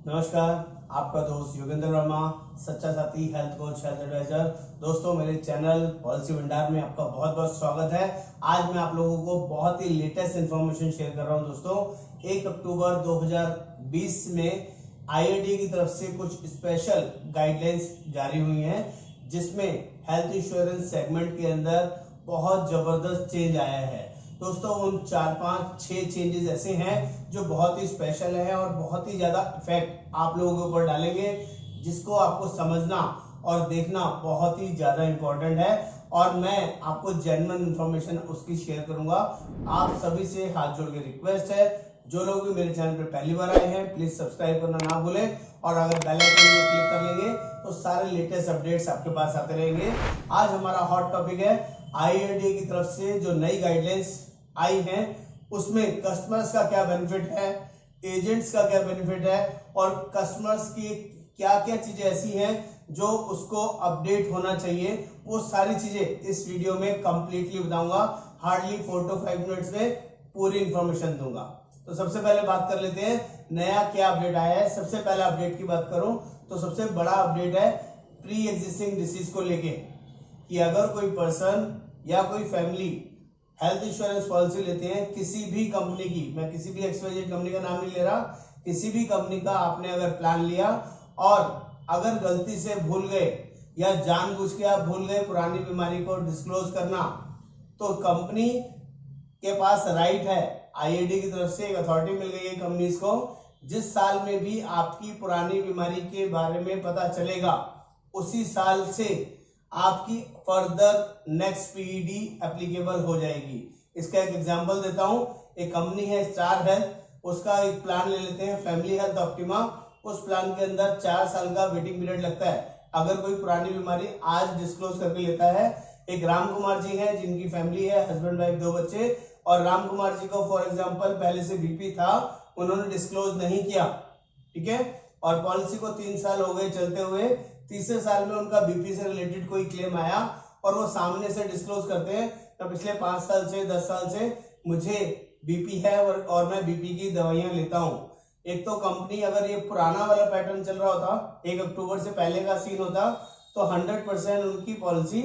नमस्कार, आपका दोस्त योगेंद्र वर्मा, सच्चा साथी, हेल्थ कोच, हेल्थ एडवाइजर। दोस्तों, मेरे चैनल पॉलिसी भंडार में आपका बहुत बहुत स्वागत है। आज मैं आप लोगों को बहुत ही लेटेस्ट इंफॉर्मेशन शेयर कर रहा हूं। दोस्तों, 1 अक्टूबर 2020 में आईआईडी की तरफ से कुछ स्पेशल गाइडलाइंस जारी हुई हैं, जिसमें हेल्थ इंश्योरेंस सेगमेंट के अंदर बहुत जबरदस्त चेंज आया है। दोस्तों, उन 4, 5, 6 चेंजेस ऐसे हैं जो बहुत ही स्पेशल है और बहुत ही ज्यादा इफेक्ट आप लोगों के ऊपर डालेंगे, जिसको आपको समझना और देखना बहुत ही ज्यादा इंपॉर्टेंट है। और मैं आपको जेन्युइन इंफॉर्मेशन उसकी शेयर करूंगा। आप सभी से हाथ जोड़ के रिक्वेस्ट है, जो लोग भी मेरे चैनल पर पहली बार आए हैं, प्लीज सब्सक्राइब करना ना भूलें और अगर बेल आइकन को क्लिक कर लेंगे तो सारे लेटेस्ट अपडेट्स आपके पास आते रहेंगे। आज हमारा हॉट टॉपिक है आईआईडी की तरफ से जो नई गाइडलाइंस आई हैं, उसमें कस्टमर्स का क्या बेनिफिट है, एजेंट्स का क्या बेनिफिट है और कस्टमर्स की क्या क्या चीजें ऐसी हैं जो उसको अपडेट होना चाहिए। वो सारी चीजें इस वीडियो में कंप्लीटली बताऊंगा। हार्डली 4 to 5 मिनट्स में पूरी इंफॉर्मेशन दूंगा। तो सबसे पहले बात कर लेते हैं नया क्या अपडेट आया है। सबसे पहले अपडेट की बात करूं तो सबसे बड़ा अपडेट है प्री एग्जिस्टिंग डिसीज को लेके, कि अगर कोई पर्सन या कोई फैमिली हेल्थ इंश्योरेंस पॉलिसी लेते हैं किसी भी कंपनी की, मैं किसी भी एक्सवाइजेड कंपनी का नाम नहीं ले रहा, किसी भी कंपनी का आपने अगर प्लान लिया और अगर गलती से भूल गए या जानबूझ के आप भूल गए पुरानी बीमारी को डिस्क्लोज करना, तो कंपनी के पास राइट है, आईआईडी की तरफ से एक अथॉरिटी मिल गई है कंपनीज को, जिस साल में भी आपकी पुरानी बीमारी के बारे में पता चलेगा उसी साल से आपकी फर्दर नेक्स्ट पीईडी एप्लीकेबल हो जाएगी। इसका एक एग्जांपल देता हूं। एक कंपनी है स्टार हेल्थ, उसका एक प्लान ले लेते हैं फैमिली हेल्थ ऑप्टिमा। उस प्लान के अंदर 4 साल का वेटिंग पीरियड लगता है अगर कोई पुरानी बीमारी आज डिस्क्लोज करके लेता है। एक राम कुमार जी है जिनकी फैमिली है, हस्बैंड वाइफ 2 बच्चे, और राम कुमार जी को फॉर एग्जाम्पल पहले से बीपी था, उन्होंने डिस्क्लोज नहीं किया, ठीक है, और पॉलिसी को 3 साल हो गए चलते हुए। तीसरे साल में उनका बीपी से रिलेटेड कोई क्लेम आया और वो सामने से डिस्क्लोज करते हैं तो पिछले 5 साल से 10 साल से मुझे बीपी है और मैं बीपी की दवाइयां लेता हूं। एक तो कंपनी, अगर ये पुराना वाला पैटर्न चल रहा होता, 1 अक्टूबर से पहले का सीन होता, तो 100% उनकी पॉलिसी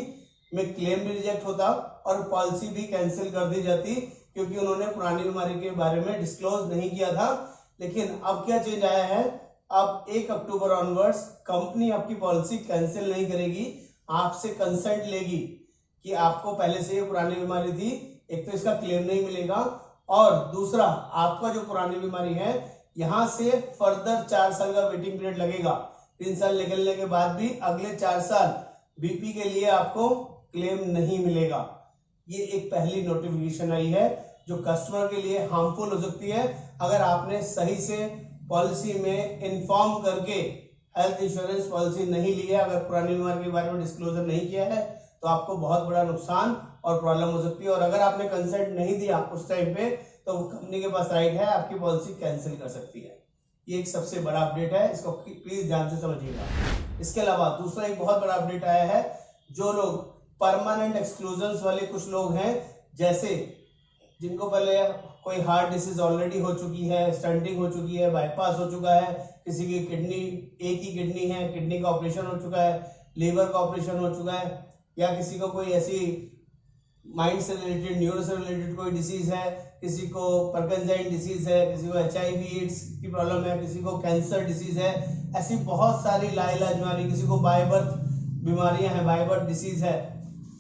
में क्लेम भी रिजेक्ट होता और पॉलिसी भी कैंसिल कर दी जाती, क्योंकि उन्होंने पुरानी बीमारी के बारे में डिस्क्लोज नहीं किया था। लेकिन अब क्या चेंज आया है, अब 1 अक्टूबर ऑनवर्ड्स कंपनी आपकी पॉलिसी कैंसिल नहीं करेगी, आपसे कंसेंट लेगी कि आपको पहले से ये पुरानी बीमारी थी। एक तो इसका क्लेम नहीं मिलेगा और दूसरा आपका जो पुरानी बीमारी है यहां से फर्दर 4 साल का वेटिंग पीरियड लगेगा। 3 साल निकलने के बाद भी अगले 4 साल बीपी के लिए आपको क्लेम नहीं मिलेगा। ये एक पहली नोटिफिकेशन आई है जो कस्टमर के लिए हार्मफुल हो सकती है अगर आपने सही से पॉलिसी में इन्फॉर्म करके हेल्थ इंश्योरेंस पॉलिसी नहीं ली है। अगर पुरानी बीमारी के बारे में डिस्क्लोजर नहीं किया है तो आपको बहुत बड़ा नुकसान और प्रॉब्लम हो सकती है, और अगर आपने कंसेंट नहीं दिया उस टाइम पे तो कंपनी के पास राइट है, आपकी पॉलिसी कैंसिल कर सकती है। ये एक सबसे बड़ा अपडेट है, इसको प्लीज ध्यान से समझिएगा। इसके अलावा दूसरा एक बहुत बड़ा अपडेट आया है, जो लोग परमानेंट एक्सक्लूजन वाले कुछ लोग हैं, जैसे जिनको पहले कोई हार्ट डिसीज ऑलरेडी हो चुकी है, स्टंटिंग हो चुकी है, बाईपास हो चुका है, किसी की किडनी, एक ही किडनी है, किडनी का ऑपरेशन हो चुका है, लीवर का ऑपरेशन हो चुका है, या किसी को कोई ऐसी माइंड से रिलेटेड, न्यूरो से रिलेटेड कोई डिसीज है, किसी को पार्किंसन डिसीज है, किसी को एचआईवी एड्स की प्रॉब्लम है, किसी को कैंसर डिसीज है, ऐसी बहुत सारी लाइलाज बीमारी, किसी को बाय बर्थ बीमारियां हैं, बाय बर्थ डिसीज है,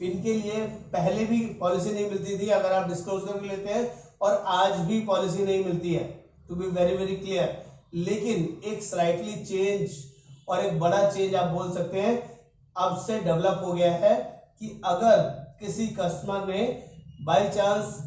इनके लिए पहले भी पॉलिसी नहीं मिलती थी अगर आप डिस्क्लोज करके लेते हैं, और आज भी पॉलिसी नहीं मिलती है, to be very very clear. लेकिन एक स्लाइटली चेंज और एक बड़ा चेंज आप बोल सकते हैं अब से डेवलप हो गया है, कि अगर किसी कस्टमर ने बाय चांस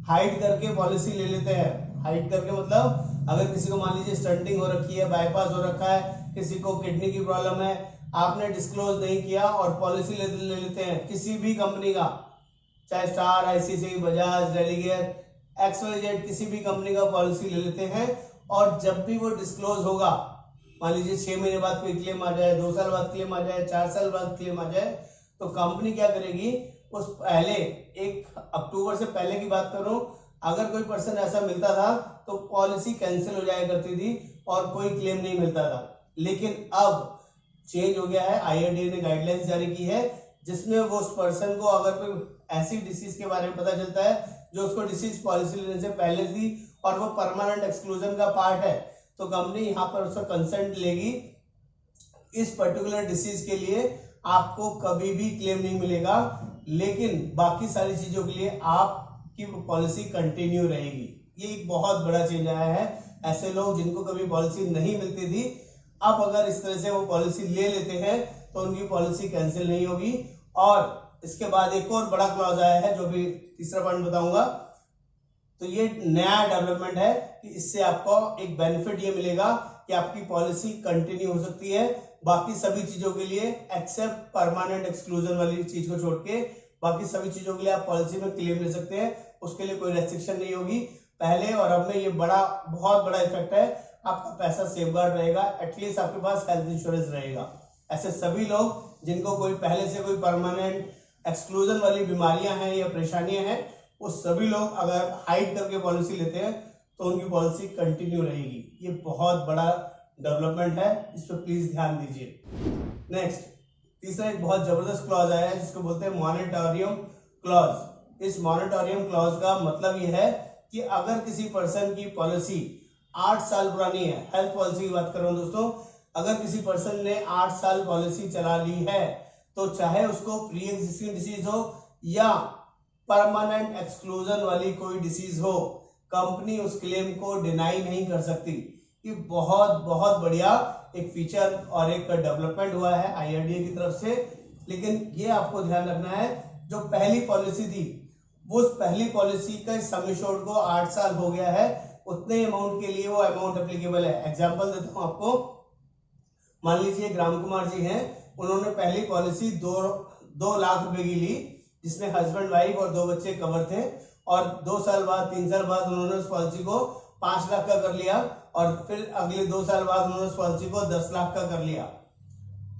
हाइड करके पॉलिसी ले लेते हैं, हाइड करके मतलब अगर किसी को मान लीजिए स्टंटिंग हो रखी है, बाईपास हो रखा है, किसी को किडनी की प्रॉब्लम है, आपने डिस्क्लोज नहीं किया और पॉलिसी ले लेते हैं किसी भी कंपनी का, चाहे star, ICICI, Bajaj, Religare, XYZ, किसी भी कंपनी का पॉलिसी ले लेते हैं, और जब भी वो डिस्क्लोज होगा, मान लीजिए 6 महीने बाद कोई क्लेम आ जाए, 2 साल बाद क्लेम आ जाए, 4 साल बाद क्लेम आ जाए, तो कंपनी क्या करेगी, उस पहले 1 अक्टूबर से पहले की बात करूं, अगर कोई पर्सन ऐसा मिलता था तो पॉलिसी कैंसिल हो जाया करती थी और कोई क्लेम नहीं मिलता था। लेकिन अब चेंज हो गया है, IRDAI ने गाइडलाइंस जारी की है जिसमें वो उस पर्सन को अगर कोई ऐसी डिसीज के बारे में पता चलता है जो उसको डिसीज पॉलिसी लेने से पहले थी और वो परमानेंट एक्सक्लूजन का पार्ट है, तो कंपनी यहाँ पर उसका कंसेंट लेगी। इस पर्टिकुलर डिसीज के लिए आपको कभी भी क्लेम नहीं मिलेगा, लेकिन बाकी सारी चीजों के लिए आपकी पॉलिसी कंटिन्यू रहेगी। ये एक बहुत बड़ा चेंज आया है। ऐसे लोग जिनको कभी पॉलिसी नहीं मिलती थी, अब अगर इस तरह से वो पॉलिसी ले लेते हैं तो उनकी पॉलिसी कैंसिल नहीं होगी। और इसके बाद एक और बड़ा क्लॉज आया है जो भी तीसरा पॉइंट बताऊंगा। तो ये नया डेवलपमेंट है कि इससे आपको एक बेनिफिट ये मिलेगा कि आपकी पॉलिसी कंटिन्यू हो सकती है बाकी सभी चीजों के लिए, एक्सेप्ट परमानेंट एक्सक्लूजन वाली चीज को छोड़ के बाकी सभी चीजों के लिए आप पॉलिसी में क्लेम ले सकते हैं। उसके लिए कोई रेस्ट्रिक्शन नहीं होगी। पहले और अब में ये बहुत बड़ा इफेक्ट है। आपका पैसा सेफगार्ड रहेगा, एटलीस्ट आपके पास हेल्थ इंश्योरेंस रहेगा। ऐसे सभी लोग जिनको कोई पहले से कोई परमानेंट एक्सक्लूजन वाली बीमारियां हैं या परेशानियां हैं, वो सभी लोग अगर हाइड करके पॉलिसी लेते हैं तो उनकी पॉलिसी कंटिन्यू रहेगी। ये बहुत बड़ा डेवलपमेंट है, इस पर प्लीज ध्यान दीजिए। नेक्स्ट, तीसरा एक बहुत जबरदस्त क्लॉज आया है जिसको बोलते हैं मॉनिटोरियम क्लॉज। इस मॉनिटोरियम क्लॉज का मतलब यह है कि अगर किसी पर्सन की पॉलिसी 8 साल पुरानी है, हेल्थ पॉलिसी की बात कर रहा हूं दोस्तों, अगर किसी पर्सन ने 8 साल पॉलिसी चला ली है तो चाहे उसको प्री एग्जिस्टिंग डिसीज हो या परमानेंट एक्सक्लूजन वाली कोई डिसीज हो, कंपनी उस क्लेम को डिनाई नहीं कर सकती। ये बहुत बढ़िया एक फीचर और एक डेवलपमेंट हुआ है IRDAI की तरफ से। लेकिन ये आपको ध्यान रखना है, जो पहली पॉलिसी थी वो उस पहली पॉलिसी का सम एश्योर्ड को 8 साल हो गया है, उतने अमाउंट के लिए वो अमाउंट एप्लीकेबल है। एग्जांपल देता हूं आपको, मान लीजिए ग्राम कुमार जी हैं, उन्होंने पहली पॉलिसी 2 लाख रुपए की ली जिसमें हस्बैंड वाइफ और 2 बच्चे कवर थे, और 2 साल बाद 3 साल बाद उन्होंने उस पॉलिसी को 5 लाख का कर लिया, और फिर अगले 2 साल बाद उन्होंने उस पॉलिसी को 10 लाख का कर लिया।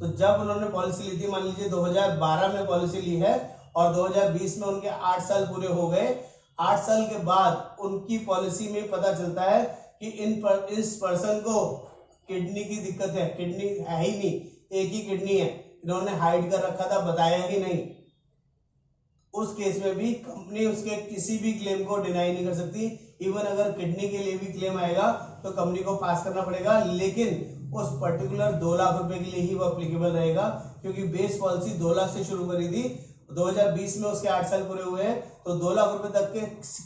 तो जब उन्होंने पॉलिसी ली थी, मान लीजिए 2012 में पॉलिसी ली है और 2020 में उनके 8 साल पूरे हो गए, 8 साल के बाद उनकी पॉलिसी में पता चलता है कि इस पर्सन को किडनी की दिक्कत है, किडनी है ही नहीं, एक ही किडनी है, इन्होंने हाइड कर रखा था, बताया ही नहीं। उस केस में भी कंपनी उसके किसी भी क्लेम को डिनाई नहीं कर सकती। इवन अगर किडनी के लिए भी क्लेम आएगा तो कंपनी को पास करना पड़ेगा, लेकिन उस पर्टिकुलर 2 लाख रुपए के लिए ही वो एप्लीकेबल रहेगा, क्योंकि बेस पॉलिसी 2 लाख से शुरू करी थी, 2020 में उसके 8 साल पूरे हुए हैं, तो 2 लाख रुपए तक के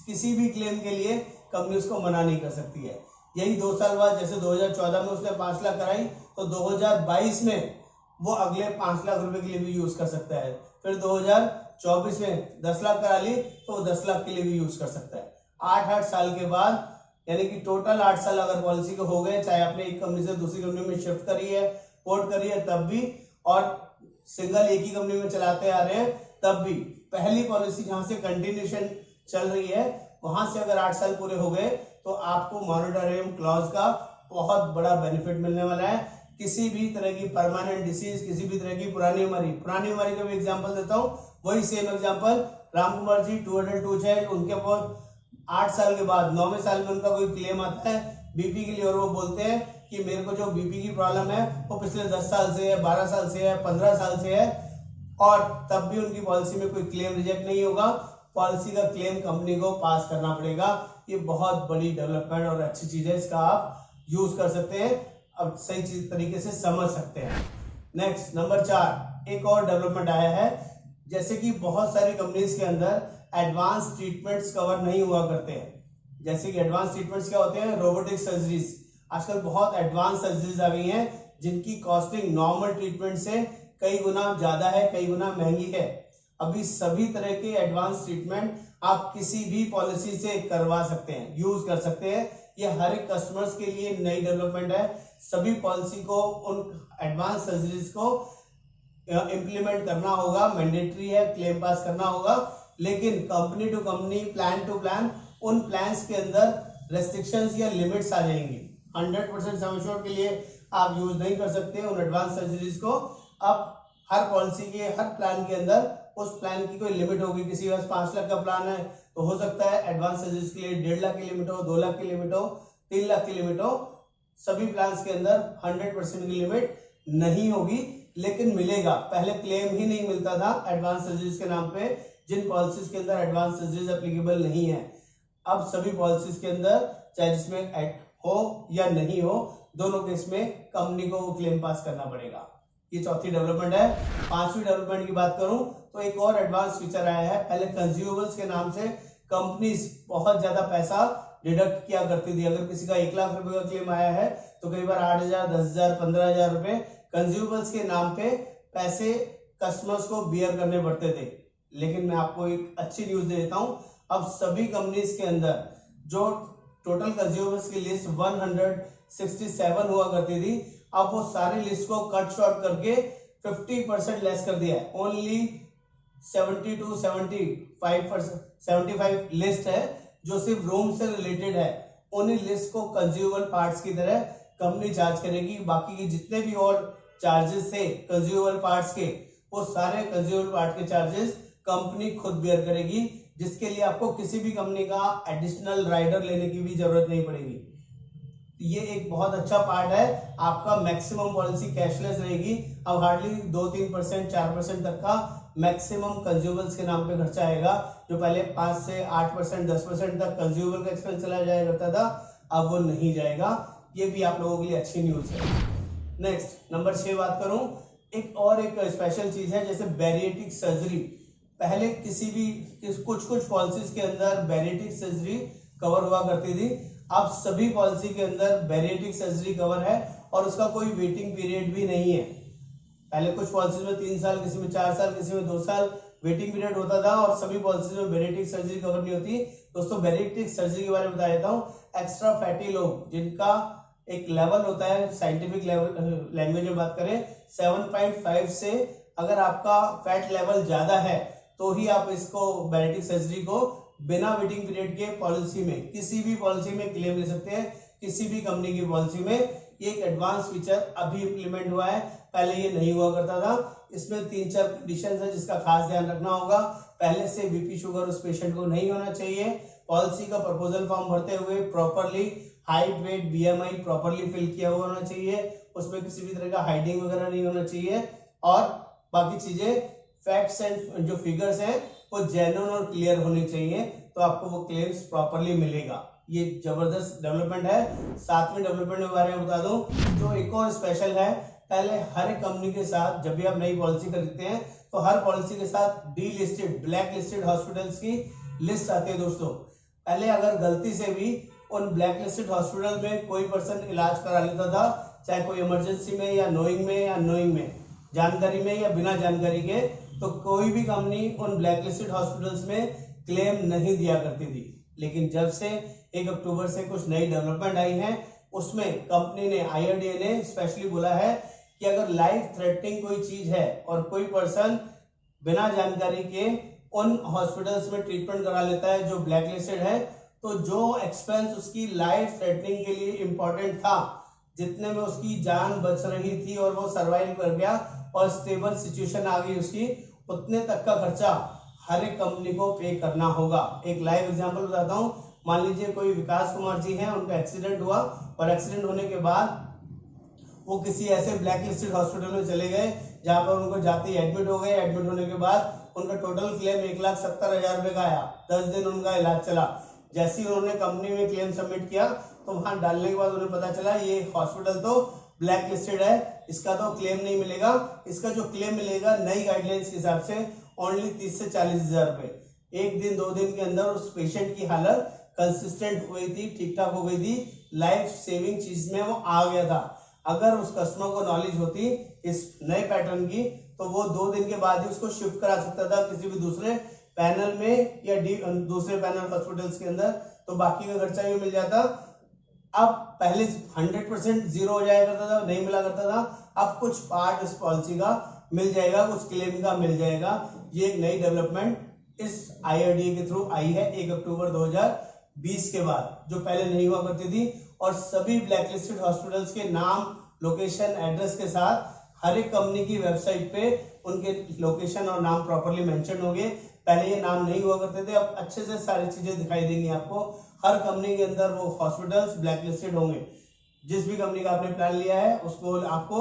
किसी भी क्लेम के लिए कंपनी उसको मना नहीं कर सकती है। यही 2 साल बाद, जैसे 2014 में उसने 5 लाख कराई, तो 2022 में वो अगले 5 लाख रुपए के लिए भी यूज कर सकता है। फिर 2024 में 10 लाख करा ली तो वो 10 लाख के लिए भी यूज कर सकता है। 8 साल के बाद, यानी कि टोटल 8 साल अगर पॉलिसी के हो गए, चाहे आपने एक कंपनी से दूसरी कंपनी में शिफ्ट करी है, पोर्ट करी है तब भी, और सिंगल एक ही कंपनी में चलाते आ रहे हैं तब भी, पहली पॉलिसी जहां से कंटिन्यूएशन चल रही है वहां से अगर 8 साल पूरे हो गए तो आपको मॉनिटोरियम क्लॉज का बहुत बड़ा बेनिफिट मिलने वाला है। किसी भी तरह की परमानेंट डिसीज, किसी भी तरह की पुरानी बीमारी का भी एग्जांपल देता हूं, वही सेम एग्जांपल, राम कुमार जी 202 है, उनके ऊपर 8 साल के बाद 9वें साल में उनका कोई क्लेम आता है बीपी के लिए, और वो बोलते हैं कि मेरे को जो बीपी की प्रॉब्लम है वो पिछले 10 साल से है, 12 साल से है, 15 साल से है, और तब भी उनकी पॉलिसी में कोई क्लेम रिजेक्ट नहीं होगा। पॉलिसी का क्लेम कंपनी को पास करना पड़ेगा। ये बहुत बड़ी डेवलपमेंट और अच्छी चीज है, इसका आप यूज कर सकते हैं, अब सही चीज तरीके से समझ सकते हैं। नेक्स्ट, नंबर 4, एक और डेवलपमेंट आया है। जैसे कि बहुत सारी कंपनीज के अंदर एडवांस ट्रीटमेंट्स कवर नहीं हुआ करते हैं। जैसे कि एडवांस ट्रीटमेंट्स क्या होते हैं, रोबोटिक सर्जरीज। आजकल बहुत एडवांस सर्जरीज आ गई हैं जिनकी कॉस्टिंग नॉर्मल ट्रीटमेंट से कई गुना ज्यादा है, कई गुना महंगी है। अभी सभी तरह के एडवांस ट्रीटमेंट आप किसी भी पॉलिसी से करवा सकते हैं, यूज कर सकते हैं। ये हर एक कस्टमर्स के लिए नई डेवलपमेंट है। सभी पॉलिसी को उन एडवांस सर्जरीज को इंप्लीमेंट करना होगा, मैंडेटरी है, क्लेम पास करना होगा, लेकिन company to company, plan to plan, उन प्लान्स के अंदर रेस्ट्रिक्शंस या लिमिट्स आ जाएंगी। 100% सम एश्योर्ड के लिए आप यूज नहीं कर सकते उन एडवांस सर्जरीज को। अब हर पॉलिसी के हर प्लान के अंदर उस प्लान की कोई लिमिट होगी। किसी के पास 5 लाख का प्लान है तो हो सकता है एडवांस सर्जरीज के लिए 1.5 लाख की लिमिट हो, 2 लाख की लिमिट हो, 3 लाख की लिमिट हो। सभी प्लान्स के अंदर 100% की लिमिट नहीं होगी, लेकिन मिलेगा। पहले क्लेम ही नहीं मिलता था एडवांस सर्जरीज के नाम पे, जिन पॉलिसीज के अंदर एडवांस सर्जरीज एप्लीकेबल नहीं है। अब सभी पॉलिसीज के अंदर, चाहे जिसमें हो या नहीं हो, दोनों केस में कंपनी को वो क्लेम पास करना पड़ेगा। ये चौथी डेवलपमेंट है। पांचवी डेवलपमेंट की बात करूं तो एक और एडवांस फीचर आया है। पहले कंज्यूमेबल्स के नाम से कंपनीज बहुत ज्यादा पैसा डिडक्ट किया करती थी। अगर किसी का 1 लाख रुपए का क्लेम आया है तो कई बार 8,000, 10,000, 15,000 रुपए कंज्यूमेबल्स के नाम पे पैसे कस्टमर्स को बियर करने पड़ते थे। लेकिन मैं आपको एक अच्छी न्यूज दे देता हूं, अब सभी कंपनीज के अंदर जो टोटल कंज्यूमर्स की लिस्ट 167 हुआ करती थी, अब वो सारी लिस्ट को कट शॉर्ट करके 50% लेस कर दिया है। ओनली 70 to 75 लिस्ट है जो सिर्फ रूम से रिलेटेड है। उन्हीं लिस्ट को कंज्यूमर पार्ट्स की तरह कंपनी चार्ज करेगी। बाकी के जितने भी और चार्जेस थे कंज्यूमर पार्ट्स के, वो सारे कंज्यूमर पार्ट के चार्जेस कंपनी खुद बेयर करेगी, जिसके लिए आपको किसी भी कंपनी का एडिशनल राइडर लेने की भी जरूरत नहीं पड़ेगी। ये एक बहुत अच्छा पार्ट है। आपका मैक्सिमम पॉलिसी कैशलेस रहेगी। अब हार्डली 2-3%, 4% तक का मैक्सिमम कंज्यूमर्स के नाम पे खर्चा आएगा। जो पहले 5 से 8%, 10% तक कंज्यूमर का एक्सपेंस चला जाया करता था, अब वो नहीं जाएगा। ये भी आप लोगों के लिए अच्छी न्यूज है। नेक्स्ट नंबर 6 बात करूं, एक स्पेशल चीज है, जैसे बैरिएट्रिक सर्जरी। पहले कुछ पॉलिसीज के अंदर बैरिएट्रिक सर्जरी कवर हुआ करती थी। अब सभी पॉलिसी के अंदर बैरिएट्रिक सर्जरी कवर है और उसका कोई वेटिंग पीरियड भी नहीं है। पहले कुछ पॉलिसी में 3 साल, किसी में 4 साल, किसी में 2 साल वेटिंग पीरियड होता था और सभी पॉलिसी में बैरिएट्रिक सर्जरी कवर नहीं होती। दोस्तों बैरिएट्रिक सर्जरी के बारे में बता देता हूँ। एक्स्ट्रा फैटी लोग जिनका एक लेवल होता है, साइंटिफिक लेवल लैंग्वेज में बात करें 7.5 से, अगर आपका फैट लेवल ज्यादा है तो ही आप इसको बैरिएट्रिक सर्जरी को बिना वेटिंग पीरियड के पॉलिसी में, किसी भी पॉलिसी में क्लेम ले सकते हैं, किसी भी कंपनी की पॉलिसी में। ये एक एडवांस फीचर अभी इंप्लीमेंट हुआ है, पहले ये नहीं हुआ करता था। इसमें 3-4 कंडीशंस है जिसका खास ध्यान रखना होगा। पहले से बीपी शुगर उस पेशेंट को नहीं होना चाहिए। पॉलिसी का प्रपोजल फॉर्म भरते हुए properly height, weight, BMI properly fill किया हुआ होना चाहिए। उसमें किसी भी तरह का हाइडिंग वगैरह नहीं होना चाहिए और बाकी चीजें, फैक्ट्स एंड जो फिगर्स हैं वो जेन्युइन और क्लियर होनी चाहिए, तो आपको वो क्लेम्स प्रॉपरली मिलेगा। ये जबरदस्त डेवलपमेंट है। 7वीं डेवलपमेंट के बारे में बता दूं, जो एक और स्पेशल है। पहले हर एक कंपनी के साथ जब भी आप नई पॉलिसी खरीदते हैं तो हर पॉलिसी के साथ D listed, black listed hospitals की लिस्ट आती है। दोस्तों पहले अगर गलती से भी उन ब्लैक लिस्टेड हॉस्पिटल में कोई पर्सन इलाज करा लेता था, चाहे कोई इमरजेंसी में या नोइंग में, जानकारी में या बिना जानकारी के, तो कोई भी कंपनी उन ब्लैक लिस्टेड हॉस्पिटल्स में क्लेम नहीं दिया करती थी। लेकिन जब से 1 अक्टूबर से कुछ नई डेवलपमेंट आई है, उसमें कंपनी ने, IRDA ने स्पेशली बोला है कि अगर लाइफ थ्रेटनिंग कोई चीज है और कोई पर्सन बिना जानकारी के उन हॉस्पिटल्स में ट्रीटमेंट करा लेता है जो ब्लैक लिस्टेड है, तो जो एक्सपेंस उसकी लाइफ थ्रेटनिंग के लिए इंपॉर्टेंट था, जितने में उसकी जान बच रही थी और वो सर्वाइव कर गया और स्टेबल सिचुएशन आ गई उसकी, उतने तक का खर्चा हर एक कंपनी को पे करना होगा। एक लाइव एग्जांपल बताता हूं। मान लीजिए कोई विकास कुमार जी हैं, उनका एक्सीडेंट हुआ और एक्सीडेंट होने के बाद वो किसी ऐसे ब्लैक लिस्टेड हॉस्पिटल में चले गए जहां पर उनको जाते ही एडमिट हो गए। एडमिट होने के बाद उनका टोटल क्लेम 1,70,000 रुपए का आया। 10 दिन उनका इलाज चला। जैसे ही उन्होंने कंपनी में क्लेम सबमिट किया तो वहां डालने के बाद उन्हें पता चला ये हॉस्पिटल तो ब्लैक लिस्टेड है, इसका तो क्लेम नहीं मिलेगा। इसका जो क्लेम मिलेगा नई गाइडलाइंस के हिसाब से ओनली 30 से 40,000 रुपए। 1 दिन 2 दिन के अंदर उस पेशेंट की हालत कंसिस्टेंट हो गई थी, ठीक ठाक हो गई थी, लाइफ सेविंग चीज में वो आ गया था। अगर उस कस्टमर को नॉलेज होती इस नए पैटर्न की तो वो 2 दिन के बाद ही उसको शिफ्ट करा सकता था किसी भी दूसरे पैनल में या दूसरे पैनल हॉस्पिटल्स के अंदर, तो बाकी का खर्चा भी मिल जाता। अब पहले 100% जीरो हो जाया करता था, नहीं मिला करता था। अब कुछ पार्ट इस पॉलिसी का मिल जाएगा, कुछ क्लेम का मिल जाएगा। ये एक नई डेवलपमेंट इस IRDA के थ्रू आई है 1 अक्टूबर 2020 के बाद, जो पहले नहीं हुआ करती थी। और सभी ब्लैकलिस्टेड हॉस्पिटल्स के नाम, लोकेशन, एड्रेस के साथ हर एक कंपनी की वेबसाइट पे उनके लोकेशन और नाम प्रॉपर्ली मेंशन होंगे। पहले ये नाम नहीं हुआ करते थे, अब अच्छे से सारी चीजें दिखाई देंगी आपको। हर कंपनी के अंदर वो हॉस्पिटल्स ब्लैकलिस्टेड होंगे। जिस भी कंपनी का आपने प्लान लिया है उसको आपको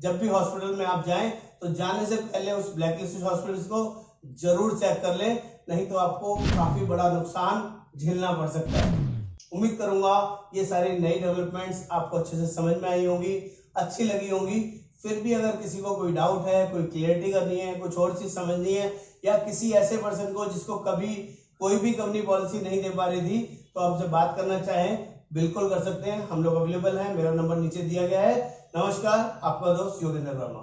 जब भी हॉस्पिटल में आप जाएं तो जाने से पहले उस ब्लैकलिस्टेड हॉस्पिटल्स को जरूर चेक कर लें, नहीं तो आपको काफी बड़ा नुकसान झेलना पड़ सकता है। उम्मीद करूंगा ये सारी नई डेवलपमेंट्स आपको अच्छे से समझ में आई होंगी, अच्छी लगी होंगी। फिर भी अगर किसी को कोई डाउट है, कोई क्लियरिटी करनी है, कुछ और चीज समझनी है, या किसी ऐसे पर्सन को जिसको कभी कोई भी कंपनी पॉलिसी नहीं दे पा रही थी तो आपसे बात करना चाहें, बिल्कुल कर सकते हैं। हम लोग अवेलेबल हैं, मेरा नंबर नीचे दिया गया है। नमस्कार, आपका दोस्त योगेंद्र वर्मा।